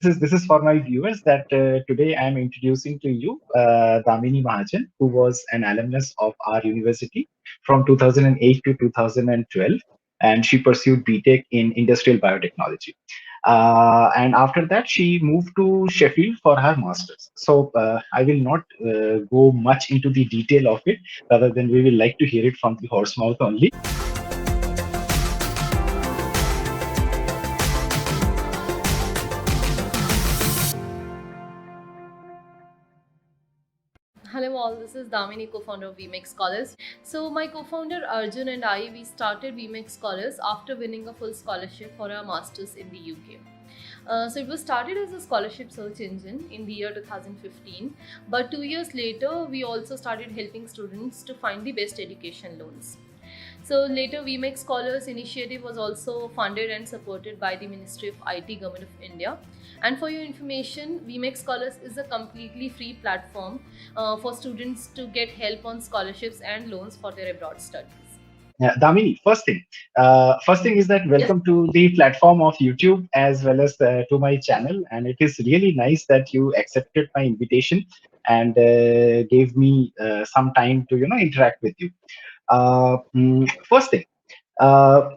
this is for my viewers that today I am introducing to you Damini Mahajan, who was an alumnus of our university from 2008 to 2012, and she pursued BTech in Industrial Biotechnology. And after that, she moved to Sheffield for her masters. So I will not go much into the detail of it, rather than we will like to hear it from the horse mouth only. Hello all, this is Damini, co-founder of VMake Scholars. So my co-founder Arjun and I, we started VMake Scholars after winning a full scholarship for our masters in the UK. So it was started as a scholarship search engine in the year 2015, but 2 years later, we also started helping students to find the best education loans. So later, VMake Scholars initiative was also funded and supported by the Ministry of IT, Government of India. And for your information, VMake Scholars is a completely free platform for students to get help on scholarships and loans for their abroad studies. Yeah, Damini, first thing is that Yes. welcome to the platform of YouTube as well as to my channel, and it is really nice that you accepted my invitation and gave me some time to interact with you. First thing, uh,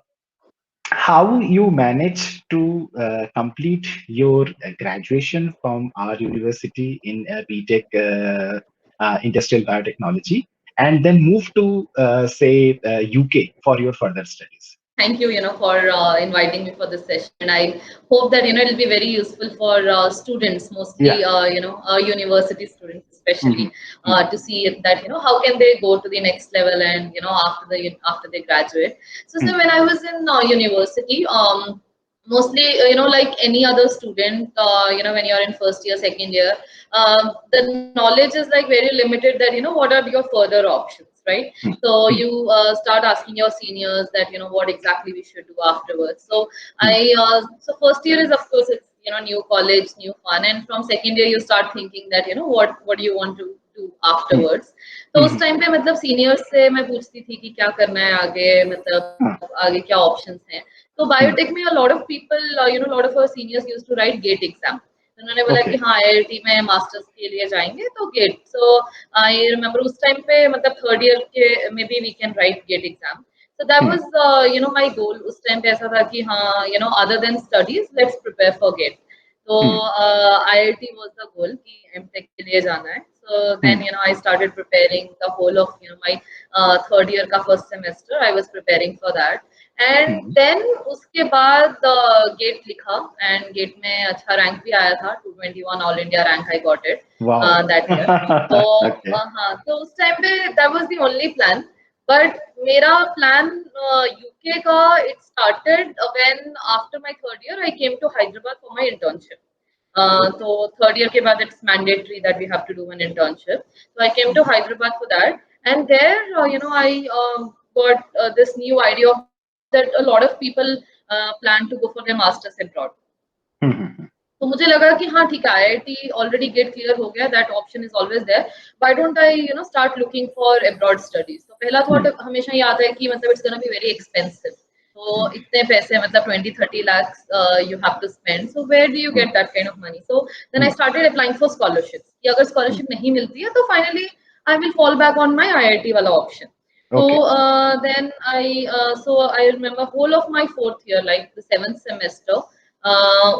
how you managed to complete your graduation from our university in BTech Industrial Biotechnology, and then move to say UK for your further studies. Thank you, for inviting me for this session. And I hope that, it'll be very useful for students, Yeah. mostly, university students, Mhm. especially, Mhm. to see that, how can they go to the next level and, after they graduate. So Mhm. when I was in university, mostly, like any other student, when you're in first year, second year, the knowledge is like very limited that, what are your further options, right? So Mhm. you start asking your seniors that, what exactly we should do afterwards. So Mhm. so first year is, of course, it's, new college, new fun. And from second year, you start thinking that, what do you want to do Mhm. afterwards. तो उस Mhm. Time पे मतलब seniors से मैं पूछती थी कि क्या करना है आगे, मतलब Ah. आगे क्या ऑप्शंस हैं. तो बायोटेक Mhm. में a lot of people, lot of our seniors used to write GATE exam. उन्होंने बोला कि Okay. हाँ आईआईटी में मास्टर्स के लिए जाएंगे तो गेट. सो आई रिमेम्बर उस टाइम पे मतलब थर्ड ईयर के maybe we can write GATE exam. So that Mhm. was my goal. उस टाइम पे ऐसा था कि हाँ, other than studies, let's prepare for GATE. तो Mhm. IIT was the goal कि MTech के लिए जाना है. So then Mhm. I started preparing the whole of my third year का first semester. I was preparing for that. And Mhm. Then उसके बाद gate लिखा एंड गेट में अच्छा रैंक भी आया था. 221 all India rank I got it Wow. That year. तो Okay. हाँ, तो उस टाइम पे that was the only plan. But मेरा प्लान यूके का it started when after my third year I came to Hyderabad for my internship. तो third year के बाद it's mandatory that we have to do an internship. So I came to Hyderabad for that, and there, I got this new idea of that a lot of people plan to go for their masters abroad. Mhm. तो मुझे लगा कि हाँ ठीक है, IIT already gate clear हो गया, that option is always there. Why don't I start looking for abroad studies. तो पहला थॉट Mhm. हमेशा ये आता है कि मतलब it's gonna be very expensive. तो Mhm. इतने पैसे मतलब 20-30 lakhs you have to spend. So where do you get that kind of money. So then I Mhm. Started applying for scholarships कि अगर Mhm. स्कॉलरशिप नहीं मिलती है तो finally I will fall back on my IIT वाला option. So Okay. I remember whole of my fourth year, like the seventh semester.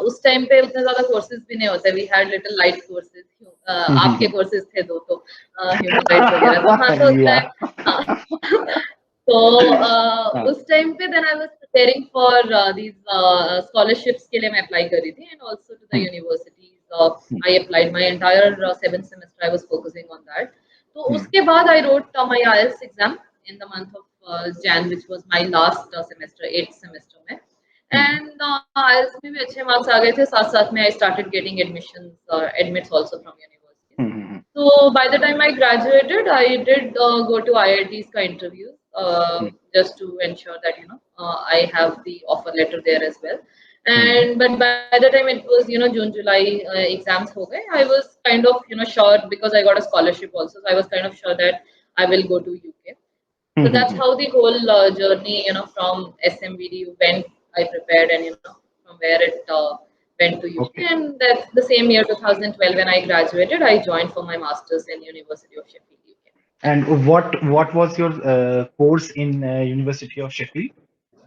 उस time पे उतने ज्यादा कोर्सेज भी नहीं होते. We had little light courses. आपके Mhm. कोर्सेज थे दो तो ह्यूमन राइट्स वगैरह. तो हाँ, तो Yeah. दैट. हाँ. तो Ah. उस टाइम पे then I was preparing for these scholarships के लिए मैं अप्लाई कर रही थी. And also to the Mhm. Universities I applied. My entire seventh semester I was focusing on that. तो Mhm. उसके बाद I wrote my IELTS exam in the month of Jan, which was my last semester, eighth semester में. Mhm. And IELTS में भी अच्छे marks आ गए थे. साथ साथ में I started getting admits also from universities. Mhm. So by the time I graduated, I did go to IIT's ka interviews Mhm. just to ensure that I have the offer letter there as well. Mhm. And but by the time it was June July exams ho gaye, I was kind of sure because I got a scholarship also. So I was kind of sure that I will go to UK. So that's Mhm. how the whole journey from SMBD went. I prepared and from where it went to UK, Okay. and that's the same year 2012 when I graduated. I joined for my masters in University of Sheffield, UK. And what was your course in University of Sheffield?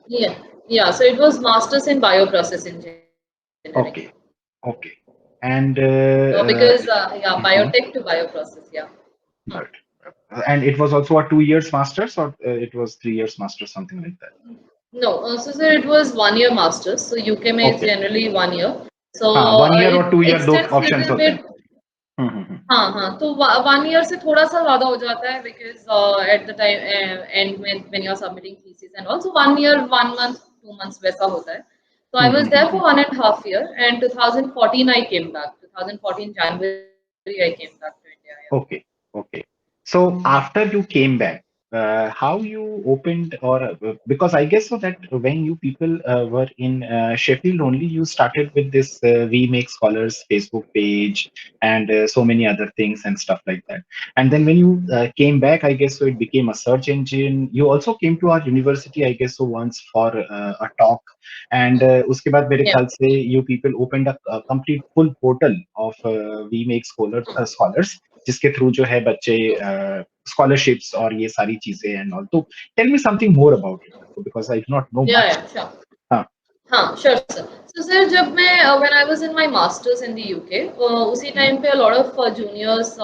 Yeah, yeah. So it was masters in bioprocess engineering. Okay. Okay. And Because yeah, mhm. biotech to bioprocess. Yeah. Hmm. But, and it was also a 2 years masters, or it was 3 years masters, something like that. No, so sir, it was 1 year masters. So UK is Okay. generally 1 year. So 1 year it or 2 year, दो extends options little होते bit. हैं. हम्म. हाँ हाँ तो 1 year से थोड़ा सा ज़्यादा हो जाता है because at the time end when you are submitting thesis and also 1 year 1 month 2 months वैसा होता है. So I was there for 1.5 years and 2014 I came back. 2014 January I came back to India. Yeah. Okay. Okay. So after you came back, how you opened, or because I guess so that when you people were in Sheffield only, you started with this We Make Scholars Facebook page and so many other things and stuff like that. And then when you came back, I guess so it became a search engine. You also came to our university, I guess so, once for a talk. And उसके बाद मेरे Yeah. ख्याल से you people opened a complete full portal of We Make Scholars, जिसके through जो है बच्चे scholarships और ये सारी चीजें एंड ऑल. तो tell me something more about it, because I do not know much. Yeah, sure. हाँ. हाँ, sure sir. So sir, जब मैं when I was in my masters in the UK, उसी time पे a lot of juniors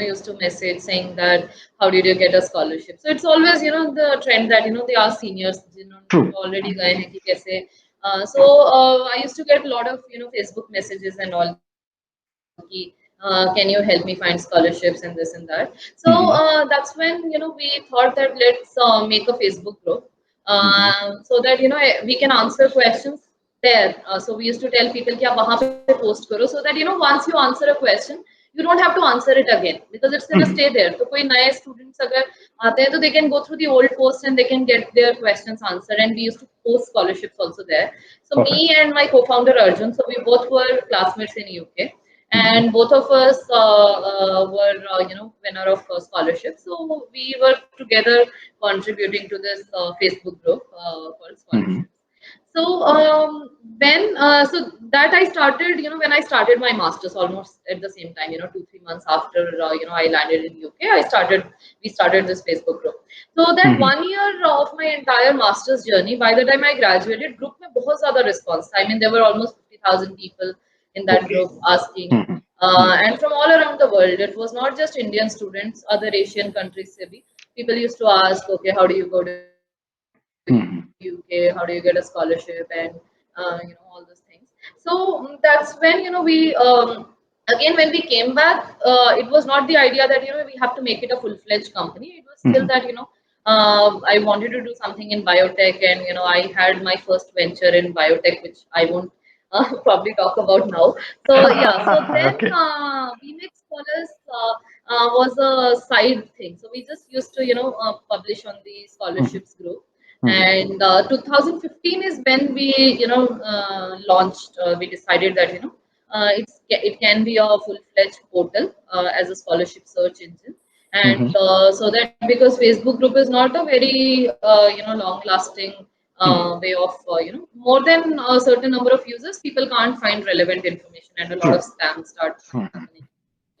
used to message saying that how did you get a scholarship? So it's always the trend that they ask seniors true. जिन्होंने already गए हैं कि कैसे. So I used to get a lot of Facebook messages and all कि can you help me find scholarships and this and that. So that's when we thought that let's make a Facebook group so that we can answer questions there. So we used to tell people कि आप वहाँ पे post करो so that once you answer a question you don't have to answer it again because it's gonna stay there. तो कोई नए students अगर आते हैं तो they can go through the old post and they can get their questions answered, and we used to post scholarships also there. So me and my co-founder Arjun, so we both were classmates in UK, and both of us were winner of scholarship. So we were together contributing to this Facebook group called scholarships. So so that I started when I started my masters almost at the same time, 2-3 months after I landed in UK. We started this Facebook group. So that 1 year of my entire masters journey, by the time I graduated, group में बहुत ज़्यादा response. I mean, there were almost 50,000 people in that Okay. group asking, and from all around the world. It was not just Indian students, other Asian countries se bhi. People used to ask, okay, how do you go to UK? How do you get a scholarship? And all those things. So that's when we again when we came back, it was not the idea that we have to make it a full-fledged company. It was still that I wanted to do something in biotech, and I had my first venture in biotech, which I won't probably talk about now. So yeah, so then Okay. We Make Scholars was a side thing. So we just used to publish on the scholarships group. And 2015 is when we launched. We decided that it can be a full-fledged portal as a scholarship search engine. And so that because Facebook group is not a very long-lasting way of more than a certain number of users, people can't find relevant information, and a lot True. of spam starts happening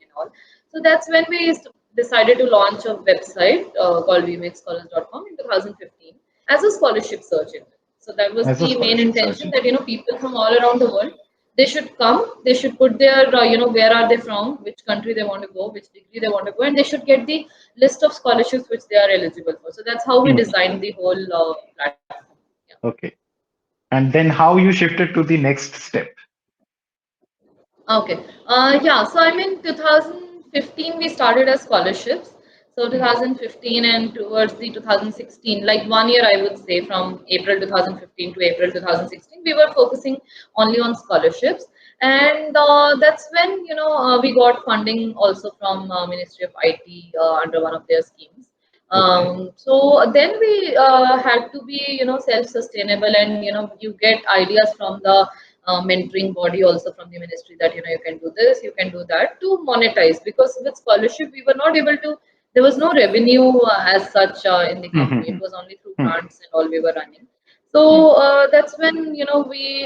and all. So that's when we decided to launch a website called wemakescholars.com in 2015 as a scholarship search engine. So that was As a the main scholarship search intention that engine. people from all around the world, they should come, they should put their where are they from, which country they want to go, which degree they want to go, and they should get the list of scholarships which they are eligible for. So that's how we designed the whole platform. Yeah. Okay. And then how you shifted to the next step? Okay. Yeah. So I mean, 2015 we started as scholarships. So 2015 and towards the 2016, like 1 year, I would say, from April 2015 to April 2016, we were focusing only on scholarships, and that's when we got funding also from Ministry of IT under one of their schemes. So then we had to be self-sustainable, and you get ideas from the mentoring body also from the ministry that you can do this, you can do that to monetize, because with scholarship we were not able to, there was no revenue as such in the company. It was only through grants and all we were running. Hmm. So that's when we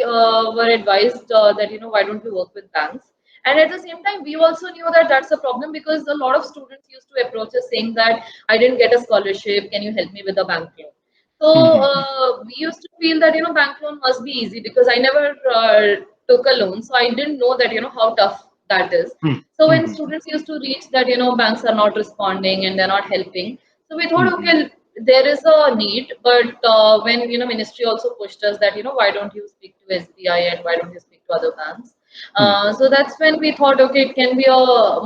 were advised that why don't you work with banks? And at the same time, we also knew that that's a problem because a lot of students used to approach us saying that I didn't get a scholarship. Can you help me with a bank loan? So Hmm. Hmm. we used to feel that bank loan must be easy because I never took a loan, so I didn't know that how tough that is. Hmm. So Hmm. when Hmm. students used to reach that banks are not responding and they're not helping, so we thought, Hmm. okay, there is a need, but when ministry also pushed us that why don't you speak to SBI and why don't you speak to other banks? Hmm. So that's when we thought, okay, it can be a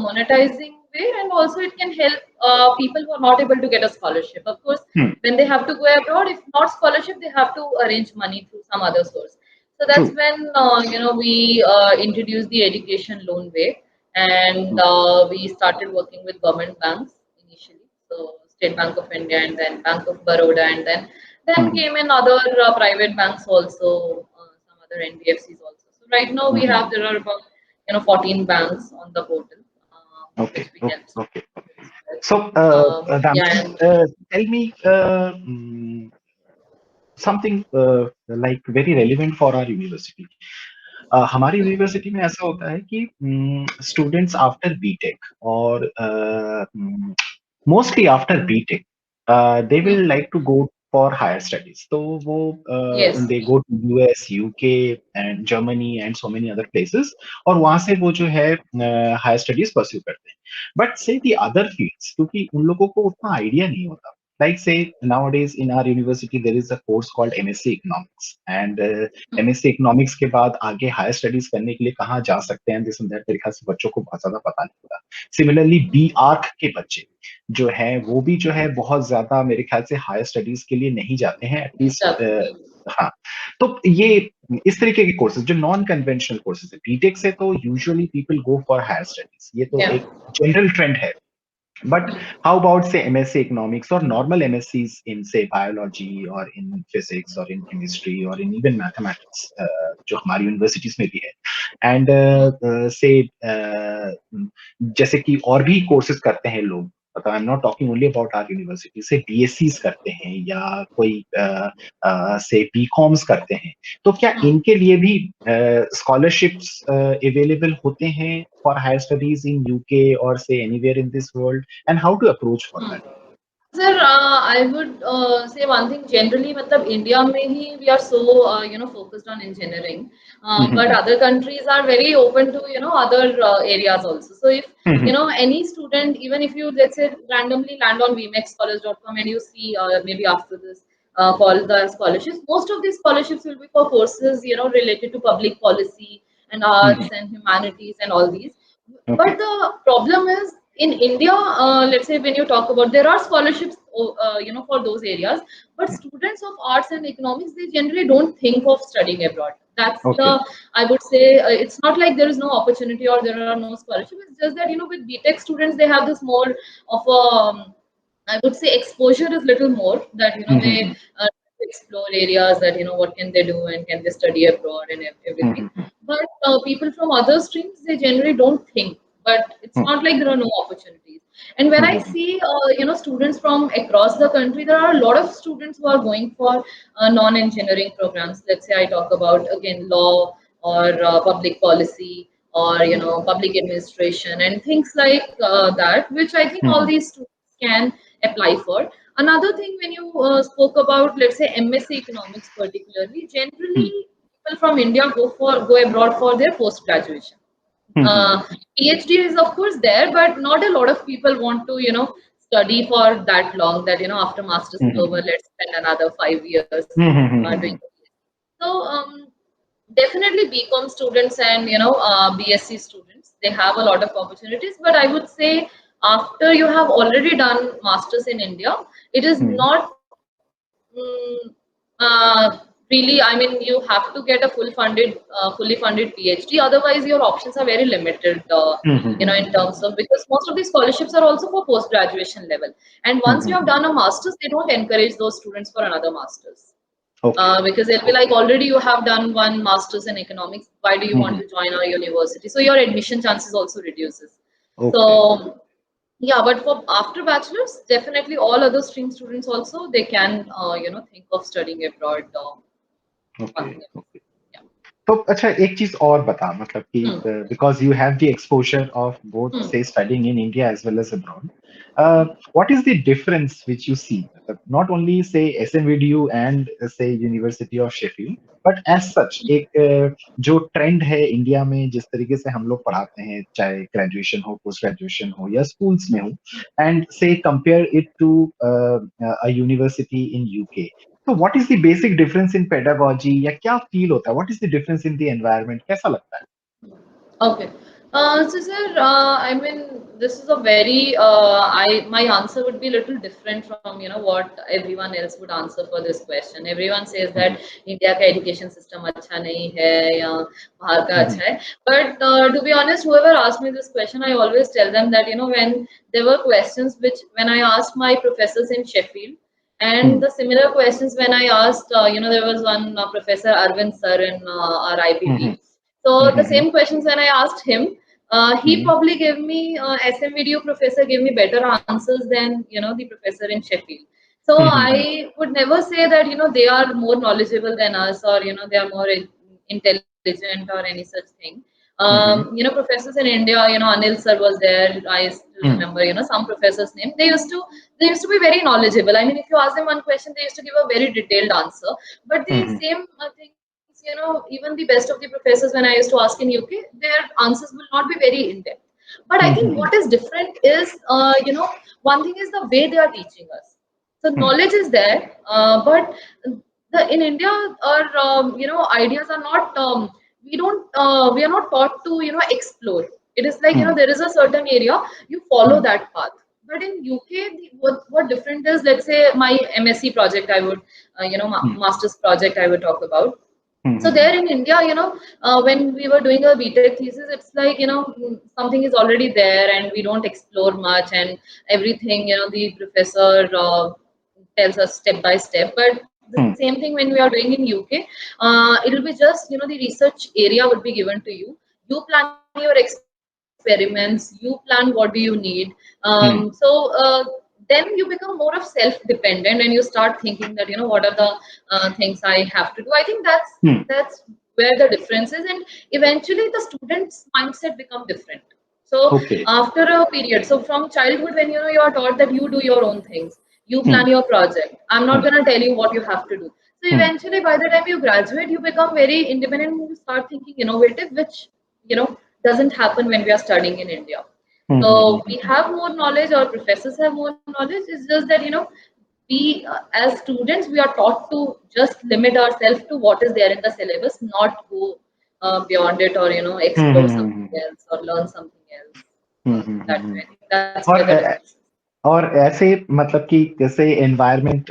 monetizing way, and also it can help people who are not able to get a scholarship. Of course, Hmm. when they have to go abroad, if not scholarship, they have to arrange money through some other source. So that's True. when we introduced the education loan way, and Hmm. we started working with government banks initially. So State Bank of India, and then Bank of Baroda, and then Hmm. came in other private banks also, some other NBFCs also. So right now we Hmm. have there are about 14 banks on the portal, Okay. which we Okay. help Okay. students with. So, Yeah, Damini, and tell me something like very relevant for our university. हमारी university में ऐसा होता है कि students after BTech और mostly after BTech they hmm, will like to go for higher studies तो वो yes, they go to US UK and Germany and so many other places और वहां से वो जो है हायर स्टडीज परस्यू करते हैं बट से दी अदर फील्ड्स क्योंकि उन लोगों को उतना आइडिया नहीं होता like say nowadays in our university there is a course called MSc Economics and hmm, MSc Economics के बाद आगे हायर स्टडीज करने के लिए कहाँ जा सकते हैं दिस एंड दैट मेरे ख्याल से बच्चों को बहुत ज्यादा पता नहीं होता सिमिलरली बी आर्क के बच्चे जो है वो भी जो है बहुत ज्यादा मेरे ख्याल से हायर स्टडीज के लिए नहीं जाते हैं एटलीस्ट exactly. हाँ तो ये इस तरीके के कोर्सेज जो नॉन कन्वेंशनल कोर्सेज है बीटेक से तो usually people go for higher studies ये तो Yeah. एक जनरल ट्रेंड है but Hmm. how about say MSc Economics or normal MScs in say biology or in physics or in chemistry or in even mathematics जो हमारी universities में भी है and say जैसे कि और भी कोर्सेज करते हैं लोग मतलब I am not talking only about our university से बीएससीज करते हैं या कोई से बीकॉम्स करते हैं तो क्या Hmm. इनके लिए भी स्कॉलरशिप्स अवेलेबल होते हैं for higher studies in UK और से anywhere in this world and how to approach for Hmm. That Sir, I would say one thing. Generally, मतलब India में ही we are so focused on engineering, but other countries are very open to other areas also. So if any student, even if you let's say randomly land on vmexscholars.com and you see maybe after this call the scholarships, most of these scholarships will be for courses related to public policy and arts and humanities and all these. Okay But the problem is in India, let's say when you talk about there are scholarships, for those areas, but students of arts and economics they generally don't think of studying abroad. That's okay the I would say it's not like there is no opportunity or there are no scholarships. It's just that with BTech students they have this more of a I would say exposure is little more that they explore areas that what can they do and can they study abroad and everything. But people from other streams they generally don't think. But it's not like there are no opportunities. And when I see students from across the country, there are a lot of students who are going for non-engineering programs. Let's say I talk about again law or public policy or public administration and things like that, which I think all these students can apply for. Another thing, when you spoke about, let's say, MSc Economics particularly, generally people from India go abroad for their post graduation. Uh, PhD is of course there, but not a lot of people want to study for that long. That after masters is over, let's spend another 5 years doing. So definitely BCom students and BSc students they have a lot of opportunities. But I would say after you have already done masters in India, it is not really. I mean, you have to get a fully funded PhD. Otherwise, your options are very limited. In terms of because most of these scholarships are also for post graduation level. And once you have done a masters, they don't encourage those students for another masters. Okay Because they'll be like, already you have done one master's in economics. Why do you want to join our university? So your admission chances also reduces. Okay So yeah, but for after bachelor's, definitely all other stream students also they can think of studying abroad. Okay, on them. Okay. Yeah. तो अच्छा एक चीज और बता, मतलब कि Hmm. Because you have the exposure of both Hmm. Say studying in India as well as abroad, what is the difference which you see, मतलब not only say SMVDU and say University of Sheffield, but as such एक जो trend है India में, जिस तरीके से हम लोग पढ़ाते हैं, चाहे ग्रेजुएशन हो, पोस्ट ग्रेजुएशन हो या स्कूल्स में हो, and say compare it to a university in UK, तो what is the basic difference in pedagogy, या क्या फील होता है, what is the difference in the environment, कैसा लगता है? Okay. So sir, I mean, this is a very, my answer would be a little different from, what everyone else would answer for this question. Everyone says hmm, that India का education system अच्छा नहीं है या बाहर का हम्म, अच्छा है. But to be honest, whoever asked me this question, I always tell them that, when there were questions when I asked my professors in Sheffield, and hmm, the similar questions when I asked, there was one Professor Arvind sir in our hmm, IPB. So the hmm, same questions when I asked him, he hmm, probably gave me SMVDU professor gave me better answers than the professor in Sheffield. So hmm, I would never say that they are more knowledgeable than us, or they are more intelligent or any such thing. Hmm, Professors in India, Anil sir was there. I still hmm, remember, some professors' name. They used to be very knowledgeable. I mean, if you ask them one question, they used to give a very detailed answer. But the hmm, same things, even the best of the professors, when I used to ask in UK, their answers will not be very in depth. But I think hmm, what is different is, one thing is the way they are teaching us. So hmm, knowledge is there, but in India, our ideas are not. We don't. We are not taught to explore. It is like hmm, there is a certain area, you follow hmm, that path. But in UK, what different is, let's say my MSc project, I would master's project I would talk about. So hmm, there in India, when we were doing a BTech thesis, it's like, something is already there and we don't explore much, and everything, the professor tells us step by step. But the hmm, same thing when we are doing in UK, it'll be just, the research area would be given to you. You plan your experiments, you plan what do you need. So then you become more of self-dependent, and you start thinking that, what are the things I have to do. I think hmm, that's where the difference is, and eventually the student's mindset become different. So okay, after a period, so from childhood, when you are taught that you do your own things, you hmm, plan your project, I'm not hmm, going to tell you what you have to do. So hmm, eventually, by the time you graduate, you become very independent and you start thinking innovative, which doesn't happen when we are studying in India. Hmm, So we have more knowledge, or professors have more knowledge. It's just that we as students, we are taught to just limit ourselves to what is there in the syllabus, not go beyond it, or hmm, explore something else or learn something else. That way, I think that's where the और difference is. और ऐसे मतलब कि जैसे environment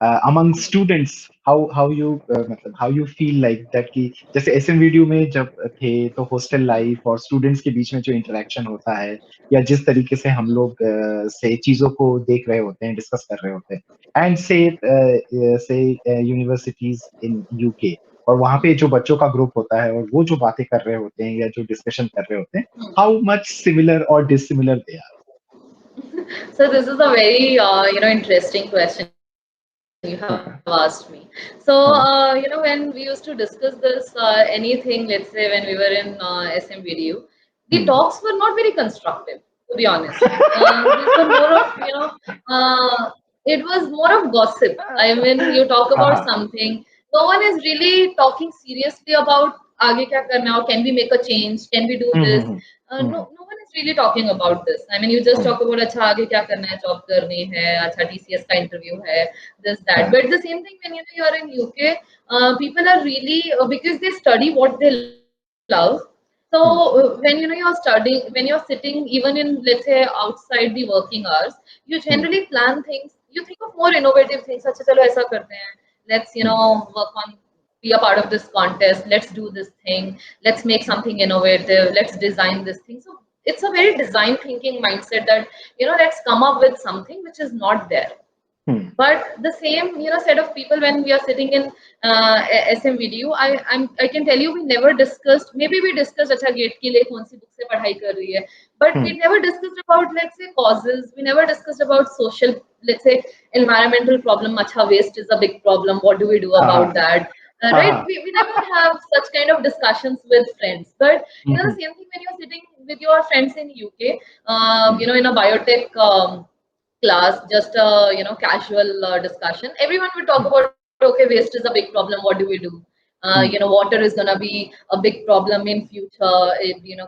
among students, how you मतलब how you feel like that, कि जैसे एसएमवीडीयू में जब थे तो हॉस्टल लाइफ और स्टूडेंट्स के बीच में जो इंटरेक्शन होता है, या जिस तरीके से हम लोग से चीजों को देख रहे होते हैं, डिस्कस कर रहे होते हैं, एंड से यूनिवर्सिटीज इन यूके, और वहां पे जो बच्चों का ग्रुप होता है और वो जो बातें कर रहे होते हैं या जो डिस्कशन कर रहे होते हैं, Hmm. हाउ मच सिमिलर और dissimilar they are? So this is a very interesting question you have asked me. So when we used to discuss this anything, let's say when we were in SMVDU, the talks were not very constructive, to be honest. These were more of it was more of gossip. I mean, you talk about हाँ, something, no one is really talking seriously about आगे क्या करना है, or can we make a change, can we do hmm, this. Hmm, No one is really talking about this. I mean, you just hmm, talk about अच्छा आगे क्या करना है, job करनी है, अच्छा TCS का इंटरव्यू है, this that. हाँ, But the same thing when you are in UK, people are really because they study what they love. So hmm, when you're studying, when you're sitting even in, let's say, outside the working hours, you hmm, generally plan things. You think of more innovative things. अच्छा चलो ऐसा करते हैं. Let's hmm, work on, be a part of this contest. Let's do this thing. Let's make something innovative. Let's design this thing. So it's a very design thinking mindset that let's come up with something which is not there. Hmm, But the same set of people, when we are sitting in SMVDU, I can tell you, we never discussed. Maybe we discussed अच्छा gate के लिए कौन सी book से पढ़ाई कर रही है, but we hmm, never discussed about, let's say, causes. We never discussed about social, let's say, environmental problem. अच्छा waste is a big problem. What do we do हाँ, हाँ, about हाँ, that? Right? We never have such kind of discussions with friends. But the same thing when you're sitting with your friends in UK, in a biotech class, just a casual discussion. Everyone would talk about, okay, waste is a big problem. What do we do? Water is gonna be a big problem in future.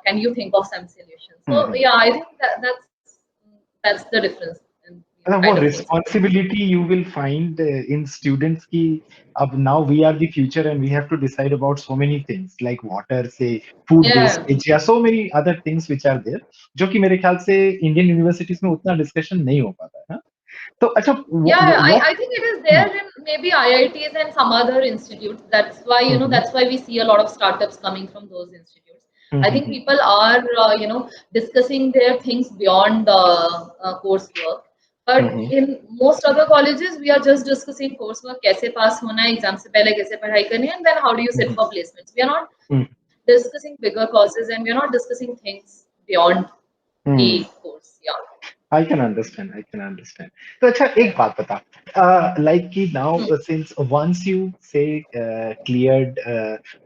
Can you think of some solutions? So yeah, I think that's the difference in kind वो of things. responsibility you will find in students की अब now we are the future and we have to decide about so many things like water say food Yeah. wastage या so many other things which are there जो कि मेरे ख्याल से Indian universities में उतना discussion नहीं हो पाता है ना तो अच्छा Yeah, what I think it is there in maybe IITs and some other institutes. That's why, that's why we see a lot of startups coming from those institutes. I think people are, discussing their things beyond coursework. But in most other colleges, we are just discussing coursework, कैसे pass होना है, exam से पहले कैसे पढ़ाई करनी है, and then how do you sit for placements. We are not discussing bigger causes and we are not discussing things beyond the course. Yeah. I can understand. I can understand. तो अच्छा एक बात बता, like कि now since once you say cleared,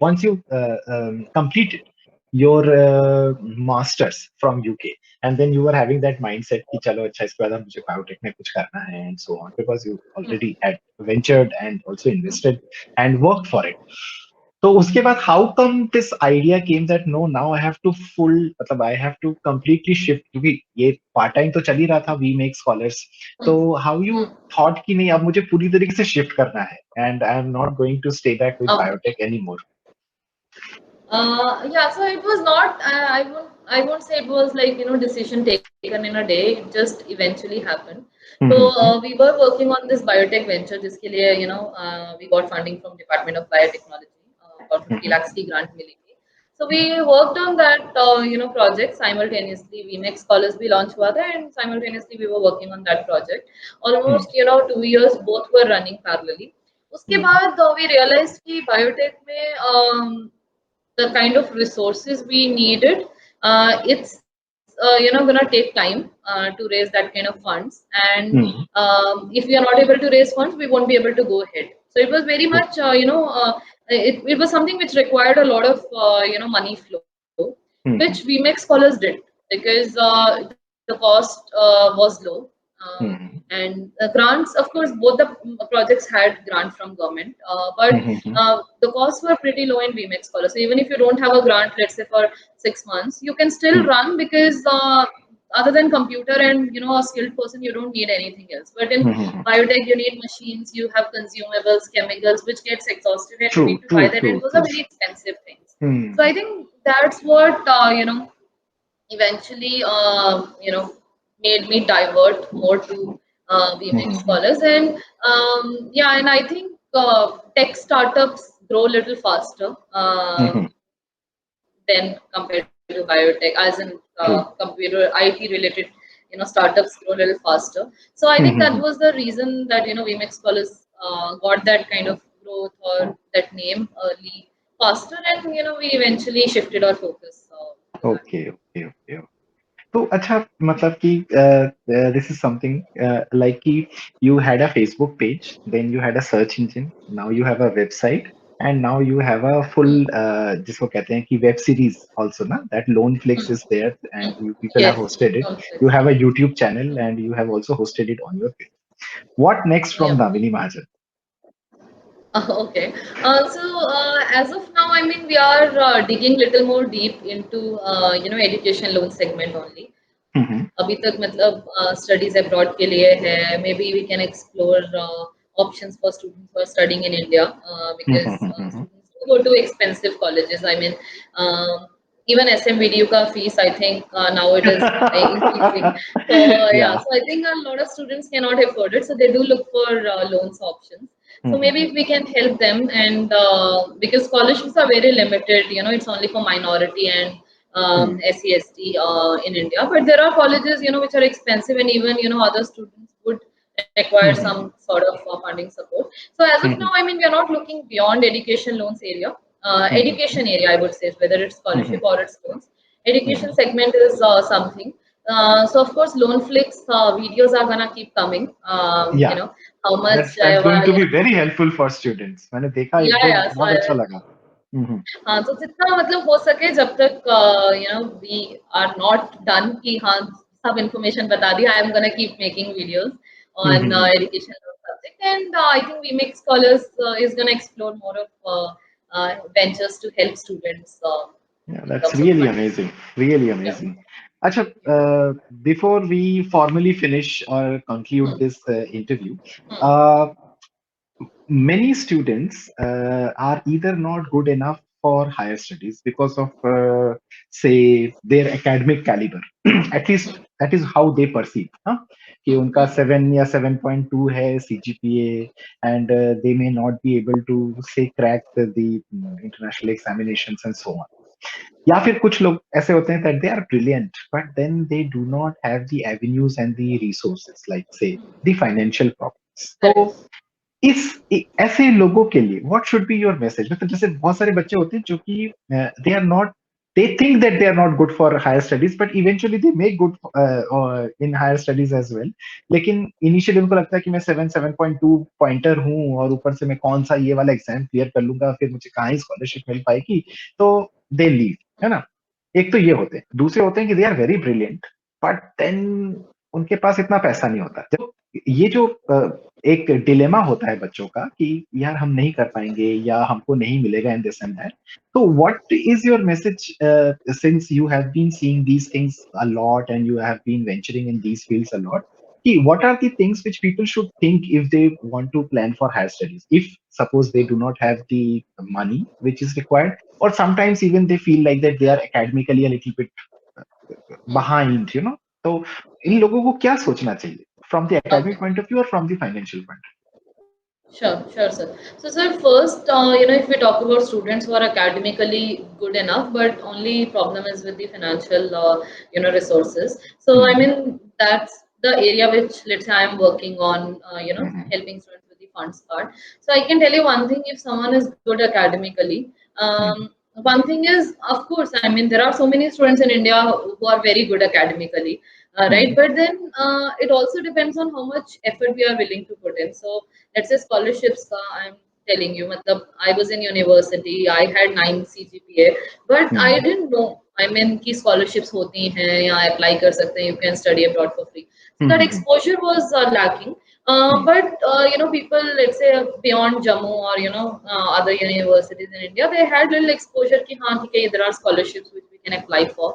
once you completed your masters from UK, and then you were having that mindset कि चलो अच्छा इसके बाद अब मुझे biotech में कुछ करना है and so on because you already had ventured and also invested and worked for it. तो उसके बाद how come this idea came that no now I have to full मतलब I have to completely shift क्योंकि ये part time तो चल ही रहा था वी मेक स्कॉलर्स तो हाउ यू थॉट कि नहीं अब मुझे पूरी तरीके से शिफ्ट करना है and I am not going to stay back with biotech anymore Yeah, so it was not. I won't say it was like decision taken in a day. It just eventually happened. So we were working on this biotech venture. जिसके लिए we got funding from Department of Biotechnology. About 50 lakhs की grant मिली थी. So we worked on that project simultaneously. VMake Scholars भी launch हुआ था and simultaneously we were working on that project. Almost 2 years both were running parallelly. उसके बाद we realized कि biotech में the kind of resources we needed, it's gonna take time to raise that kind of funds. And if we are not able to raise funds, we won't be able to go ahead. So it was very much, it was something which required a lot of money flow, which VMake Scholars did because the cost was low. And grants, of course, both the projects had grant from government, but the costs were pretty low in VMake Scholar. So even if you don't have a grant, let's say for 6 months, you can still run because other than computer and a skilled person, you don't need anything else. But in biotech, you need machines, you have consumables, chemicals, which gets exhausted, and you need to buy that. And it was a very expensive thing. So I think that's what eventually made me divert more to VMake Scholars. And and I think tech startups grow a little faster than compared to biotech, as in computer IT related startups grow a little faster. So I think that was the reason that VMake Scholars got that kind of growth or that name early faster, and we eventually shifted our focus. Okay. तो अच्छा मतलब कि this is something like कि you had a Facebook page, then you had a search engine, now you have a website, and now you have a full जिसको कहते हैं कि web series also ना, that Loneflix is there and you people have hosted it. You have a YouTube channel and you have also hosted it on your page. What next from Damini Mahajan? Okay. As of now, I mean, we are digging little more deep into education loan segment only. अभी तक मतलब studies abroad के लिए है. Maybe we can explore options for students who are studying in India because students do go to expensive colleges. I mean, even SMVDU का fees, I think now it is increasing. So so I think a lot of students cannot afford it, so they do look for loans options. So maybe if we can help them, and because scholarships are very limited, it's only for minority and SC/ST in India. But there are colleges, which are expensive, and even other students would require some sort of funding support. So as of now, I mean, we are not looking beyond education loans area. Education area, I would say, whether it's scholarship or it's loans. Education segment is something. So of course, Loanflix videos are gonna keep coming. Yeah, How much that's going to you be know, very helpful for students. मैंने देखा एक yeah, दो, yeah. बहुत अच्छा लगा. हम्म. हाँ तो जितना मतलब हो सके जब तक वी आर नॉट डन कि हाँ सब इन्फॉर्मेशन बता दिया I am gonna keep making videos on hmm. education subject and I think we make scholars is going to explore more of ventures to help students Yeah, in that's terms of really funding. amazing. Really Yeah. amazing. Acha, before we formally finish or conclude Hmm. this interview, Hmm. uh, many students are either not good enough for higher studies because of, say, their academic caliber. At least Hmm. that is how they perceive. Huh? कि Hmm. उनका Hmm. 7 या 7.2 है CGPA, and they may not be able to say crack the international examinations and so on. या फिर कुछ लोग ऐसे होते हैं that they are brilliant but then they do not have the avenues and the resources like say the financial problems. तो Correct. ऐसे लोगों के लिए what should be your message? मतलब जैसे बहुत सारे बच्चे होते हैं जो कि they are not, they think that they are not good for higher studies but eventually they make good in higher studies as well. लेकिन इनिशियली उनको लगता है कि मैं 7.2 पॉइंटर हूँ और ऊपर से मैं कौन सा ये वाला एग्जाम क्लियर कर लूंगा, फिर मुझे कहाँ ही स्कॉलरशिप मिल पाएगी, तो दे लीव, है ना. एक तो ये होते हैं. दूसरे होते हैं कि they are very brilliant but then उनके पास इतना पैसा नहीं होता. जब ये जो एक डिलेमा होता है बच्चों का कि यार हम नहीं कर पाएंगे या हमको नहीं मिलेगा in this and that, so what is your message, since you have been seeing these things a lot and you have been venturing in these fields a lot? What are the things which people should think if they want to plan for higher studies? If suppose they do not have the money which is required, or sometimes even they feel like that they are academically a little bit Hmm. behind, you know. तो इन लोगों को क्या सोचना चाहिए from the academic Okay. point of view or from the financial point Sure, sir. So, sir, first, if we talk about students who are academically good enough, but only problem is with the financial, resources. of So, view? I mean, that's the area which, let's say, I am working on, Mhm. helping students with the funds part. So, I can tell you one thing: if someone is good academically, Mhm. one thing is, of course, I mean, there are so many students in India who are very good academically, right? Mhm. But then it also depends on how much effort we are willing to put in. So, let's say scholarships का I'm telling you मतलब I was in university I had 9 CGPA but I Mhm. didn't know I mean कि scholarships होती हैं या apply कर सकते हैं you can study abroad for free so that Mhm. exposure was lacking Mhm. but people let's say beyond Jammu or other universities in India they had little exposure कि हाँ ठीक है there are scholarships which we can apply for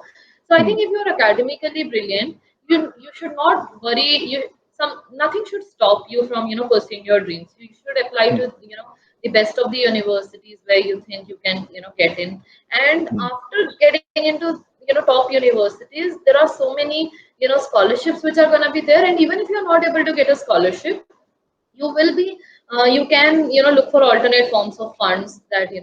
so I think Mhm. if you are academically brilliant you should not worry some nothing should stop you from pursuing your dreams you should apply to Mhm. the best of the universities where you think you can get in and Mhm. after getting into top universities there are so many scholarships which are going to be there and even if you're not able to get a scholarship you will be you can look for alternate forms of funds that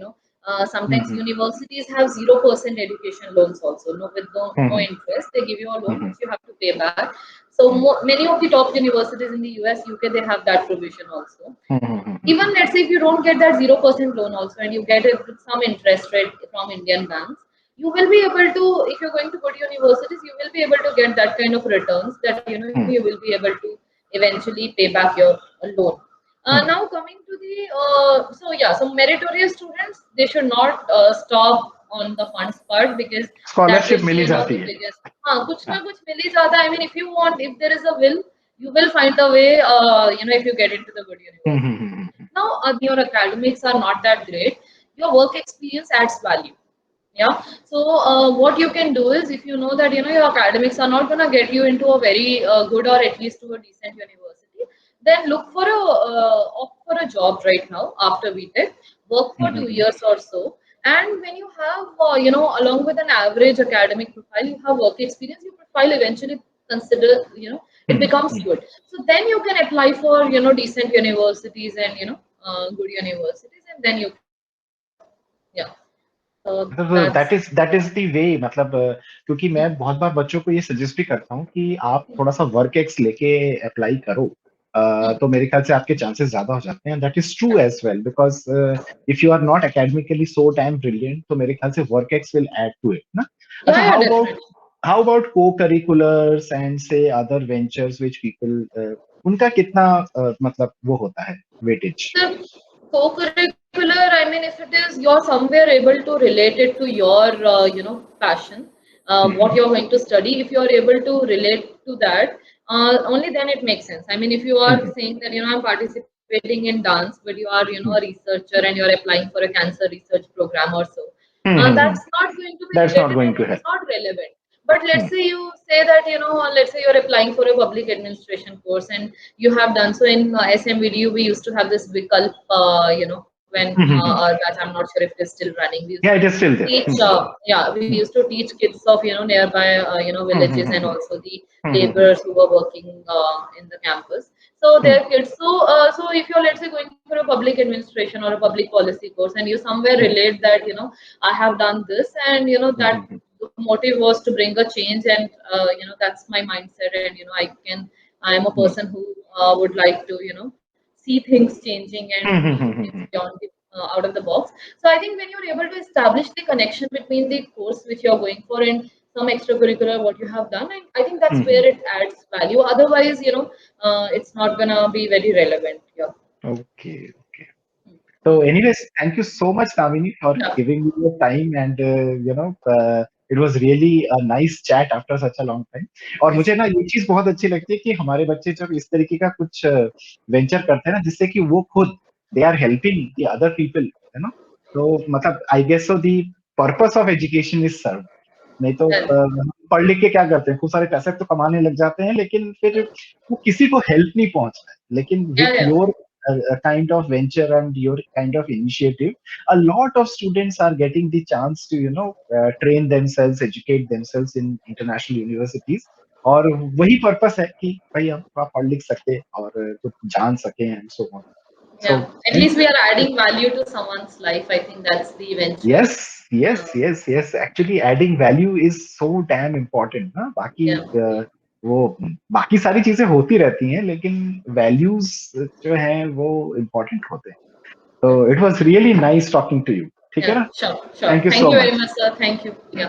sometimes Mhm. universities have 0% education loans also no with no Mhm. interest they give you a loan Mhm. which you have to pay back so many of the top universities in the US UK they have that provision also even Mhm. let's say if you don't get that 0% loan also and you get it with some interest rate from Indian banks you will be able to if you're going to go to universities you will be able to get that kind of returns that you will be able to eventually pay back your loan now Mhm. coming to the so yeah so meritorious students they should not stop on the funds part because that scholarship will mill be ही जाती the है. biggest हाँ कुछ ना हाँ. कुछ मिल ही जाता है I mean if you want if there is a will you will find a way if you get into the good university Mhm. now your academics are not that great your work experience adds value yeah so what you can do is if you know that your academics are not going to get you into a very good or at least to a decent university then look for a opt for a job right now after BTech work for two Mhm. years or so and when you have along with an average academic profile you have work experience your profile eventually consider it becomes Mhm. good so then you can apply for decent universities and good universities and then you can yeah so मतलब that's that is the way. मतलब क्योंकि मैं बहुत बार बच्चों को ये suggest भी करता हूँ कि आप थोड़ा सा वर्क एक्स लेके अप्लाई करो. Hmm. तो मेरे ख्याल से आपके चांसेस ज्यादा हो जाते हैं. That is true Yeah. As well because if you are not academically so damn brilliant तो मेरे ख्याल से work ex will add to it ना. अच्छा, Yeah, yeah, definitely. how about co-curriculars and say other ventures which people उनका कितना मतलब वो होता है weightage? The co-curricular, I mean, if it is you're somewhere able to relate it to your, passion, what you're going to study, if you're able to relate to that, only then it makes sense. I mean, if you are saying that, I'm participating in dance, but you are, a researcher and you're applying for a cancer research program or so, that's not going to be That's not related going and to it's help. not relevant. But let's say you say that, let's say you're applying for a public administration course and you have done so in SMVDU. We used to have this Vikalp, when our batch, I'm not sure if it's still running. We used Yeah, it to is still there. teach, yeah, we used to teach kids of, nearby, villages and also the laborers who were working in the campus. So their kids. So if you're, let's say, going for a public administration or a public policy course and you somewhere relate that, I have done this and, that the motive was to bring a change and that's my mindset and I am a person who would like to see things changing and do things beyond the out of the box. So I think when you're able to establish the connection between the course which you're going for and some extracurricular what you have done, I think that's where it adds value. Otherwise, it's not gonna be very relevant. Yeah. Okay. So, anyways, thank you so much, Damini, for Yeah. giving me your time, and it was really a nice chat after such a long time. और Yes. मुझे ना ये चीज बहुत अच्छी लगती है कि हमारे बच्चे जब इस तरीके का कुछ वेंचर करते हैं ना, जिससे कि वो खुद they are helping the other people, तो मतलब I guess so the purpose of education is serve. नहीं तो Yeah. पढ़ लिख के क्या करते हैं, खूब सारे पैसे तो कमाने लग जाते हैं, लेकिन फिर वो किसी को हेल्प नहीं पहुंच रहा है. लेकिन Yeah. With Yeah. Your kind of venture and your kind of initiative, a lot of students are getting the chance to train themselves, educate themselves in international universities. और वही पर्पस है कि भाई हम थोड़ा पढ़ लिख सके और कुछ जान सके and so on. So Yeah. At least we are adding value to someone's life. I think that's the venture. yes. Actually, adding value is so damn important. ना बाकी Yeah. वो बाकी सारी चीजें होती रहती हैं, लेकिन वैल्यूज जो हैं वो इम्पोर्टेंट होते हैं. तो it was really nice talking to you. ठीक है Yeah. ना? Sure. Sure. Thank you Thank so you very much. much, sir. Thank you. Yeah.